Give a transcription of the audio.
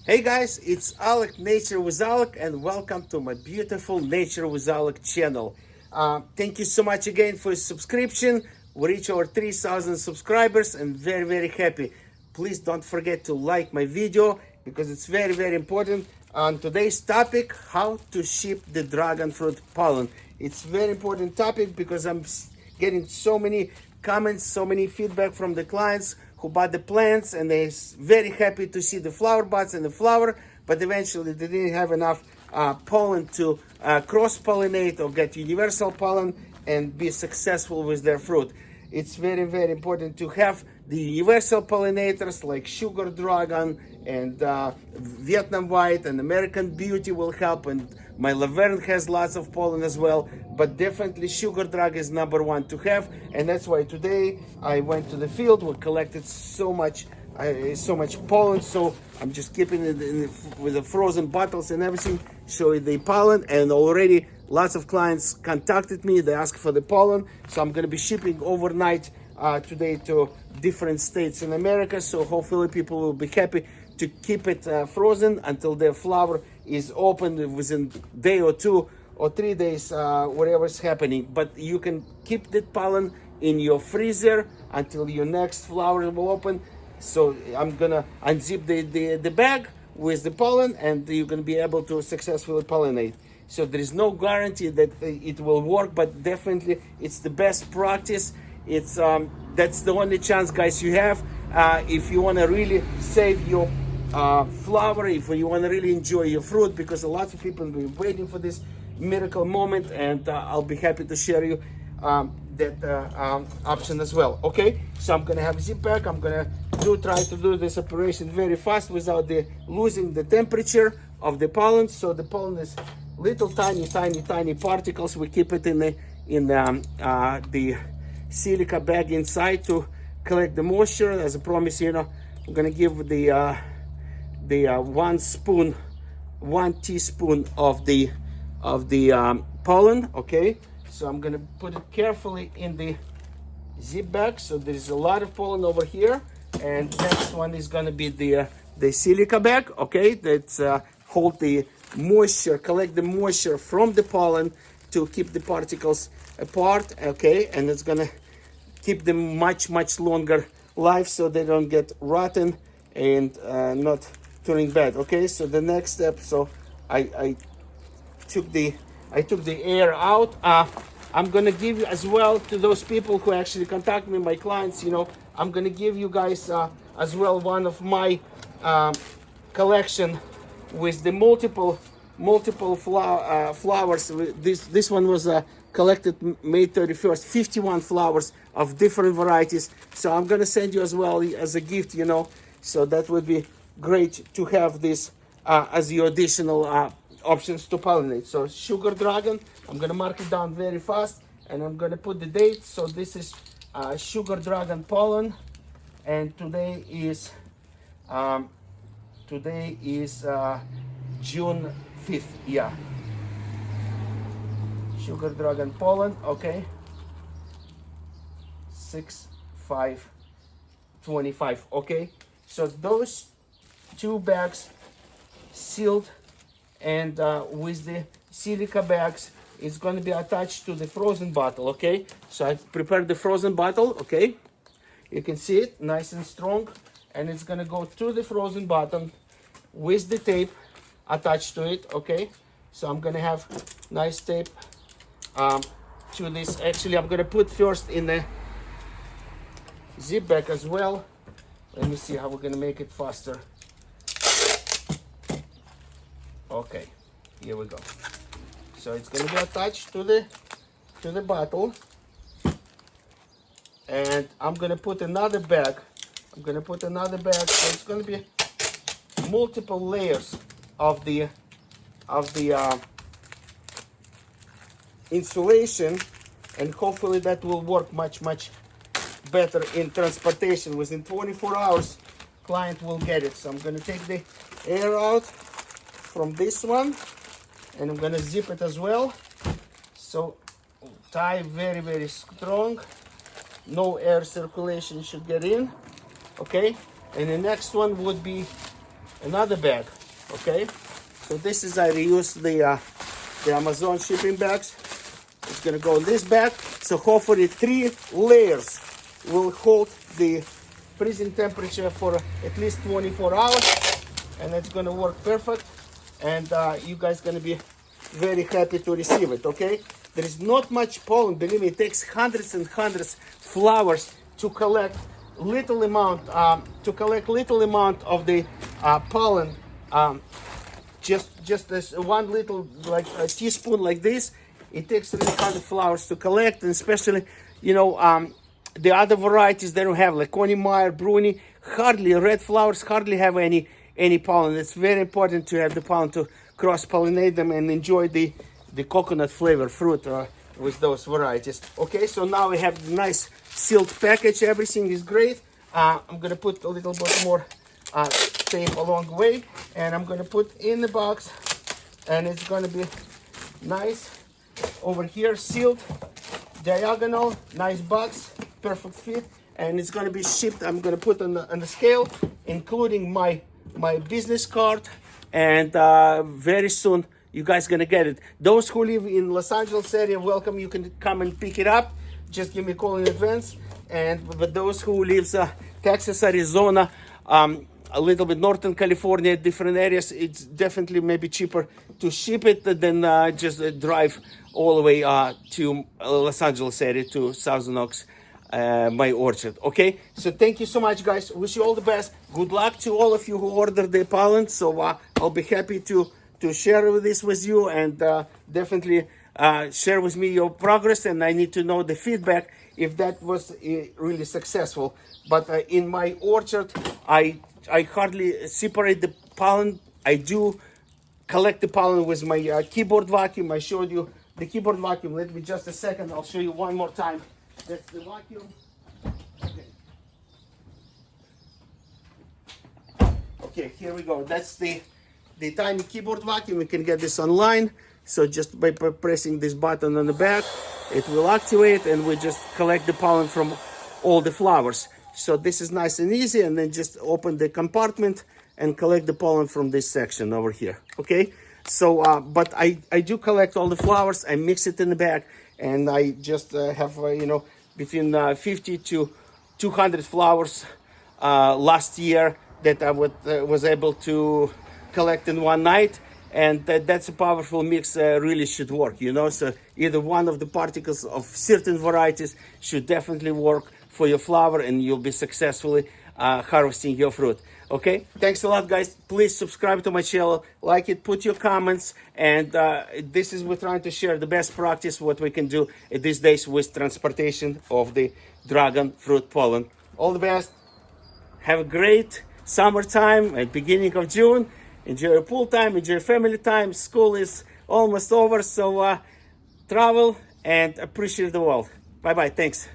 Hey guys, it's Alik, Nature with Alik, and welcome to my beautiful Nature with Alik channel. Thank you so much again for your subscription. We reach over 3,000 subscribers and very happy. Please don't forget to like my video because it's very important. On today's topic, how to ship the dragon fruit pollen. It's very important topic because I'm getting so many comments, so many feedback from the clients who bought the plants, and they're very happy to see the flower buds and the flower, but eventually they didn't have enough pollen to cross-pollinate or get universal pollen and be successful with their fruit. It's very important to have the universal pollinators like Sugar-Dragon and Vietnam White and American Beauty will help, and my Laverne has lots of pollen as well, but definitely Sugar-Dragon is number one to have, and that's why today I went to the field. We collected so much pollen, so I'm just keeping it with the frozen bottles and everything, showing the pollen. And already lots of clients contacted me, they asked for the pollen, so I'm going to be shipping overnight today to different states in America, so hopefully people will be happy to keep it frozen until the flower is open within a day or 2 or 3 days, whatever's happening. But you can keep the pollen in your freezer until your next flower will open. So I'm gonna unzip the bag with the pollen, and you're gonna be able to successfully pollinate. So there is no guarantee that it will work, but definitely it's the best practice. It's that's the only chance, guys, you have if you want to really save your flower, if you want to really enjoy your fruit, because a lot of people have been waiting for this miracle moment, and I'll be happy to share you that option as well. Okay, so I'm gonna have a zip pack. I'm gonna try to do this operation very fast without losing the temperature of the pollen. So the pollen is little tiny particles. We keep it in the silica bag inside to collect the moisture. As I promised, I'm gonna give the 1 teaspoon of the pollen. Okay, so I'm gonna put it carefully in the zip bag. So there's a lot of pollen over here, and next one is gonna be the silica bag. Okay, that's hold the moisture, collect the moisture from the pollen to keep the particles apart. Okay, and it's gonna keep them much longer life, so they don't get rotten and not turning bad. Okay, so the next step, so I took the air out. I'm gonna give you as well to those people who actually contact me, my clients, I'm gonna give you guys as well one of my collection with the multiple flowers. This one was collected May 31st, 51 flowers of different varieties. So I'm gonna send you as well as a gift, so that would be great to have this as your additional options to pollinate. So Sugar-Dragon, I'm gonna mark it down very fast, and I'm gonna put the date. So this is Sugar-Dragon pollen, and today is June 5th. Yeah, Sugar-Dragon pollen. Okay, 6/5/25. Okay, so those 2 bags sealed, and with the silica bags, it's going to be attached to the frozen bottle. Okay, so I prepared the frozen bottle. Okay, you can see it nice and strong, and it's going to go to the frozen bottle with the tape attached to it. Okay, so I'm going to have nice tape to this. Actually, I'm going to put first in the zip bag as well. Let me see how we're going to make it faster. Okay, here we go. So it's going to be attached to the bottle, and I'm going to put another bag. So it's going to be multiple layers of the insulation, and hopefully that will work much better in transportation. Within 24 hours, client will get it. So I'm going to take the air out from this one, and I'm going to zip it as well. So tie very strong, no air circulation should get in. Okay, and the next one would be another bag. Okay, so this is, I reuse the Amazon shipping bags. It's gonna go in this bag. So hopefully 3 layers will hold the freezing temperature for at least 24 hours, and it's gonna work perfect. And you guys gonna be very happy to receive it. Okay, there is not much pollen. Believe me, it takes hundreds and hundreds flowers to collect little amount of the pollen. Just this one little, like a teaspoon like this, it takes 300 flowers to collect. And especially, you know, the other varieties, they don't have, like Coney-Meyer, Bruni, hardly, red flowers hardly have any pollen. It's very important to have the pollen to cross-pollinate them and enjoy the coconut flavor fruit with those varieties. Okay, so now we have the nice sealed package. Everything is great. I'm gonna put a little bit more tape along the way, and I'm gonna put in the box, and it's gonna be nice over here, sealed, diagonal, nice box, perfect fit, and it's gonna be shipped. I'm gonna put on the scale, including my business card, and very soon you guys gonna get it. Those who live in Los Angeles area, welcome. You can come and pick it up. Just give me a call in advance. And but those who lives Texas, Arizona, a little bit Northern California, different areas, it's definitely maybe cheaper to ship it than just drive all the way to Los Angeles area, to Thousand Oaks, my orchard. Okay, so thank you so much, guys. Wish you all the best. Good luck to all of you who ordered the pollen. So I'll be happy to share this with you, and definitely share with me your progress, and I need to know the feedback if that was really successful. But in my orchard, I hardly separate the pollen. I do collect the pollen with my keyboard vacuum. I showed you the keyboard vacuum. Let me just a second. I'll show you one more time. That's the vacuum. Okay, here we go. That's the tiny keyboard vacuum. You can get this online. So just by pressing this button on the back, it will activate, and we just collect the pollen from all the flowers. So this is nice and easy, and then just open the compartment and collect the pollen from this section over here. Okay, so but I do collect all the flowers. I mix it in the bag, and I just have you know, between 50 to 200 flowers last year that I was able to collect in one night. And that's a powerful mix. Really should work, you know. So either one of the particles of certain varieties should definitely work for your flower, and you'll be successfully harvesting your fruit. Okay, thanks a lot, guys. Please subscribe to my channel, like it, put your comments, and this is, we're trying to share the best practice what we can do these days with transportation of the dragon fruit pollen. All the best. Have a great summertime at beginning of June. Enjoy your pool time, enjoy your family time. School is almost over, so travel and appreciate the world. Bye-bye. Thanks.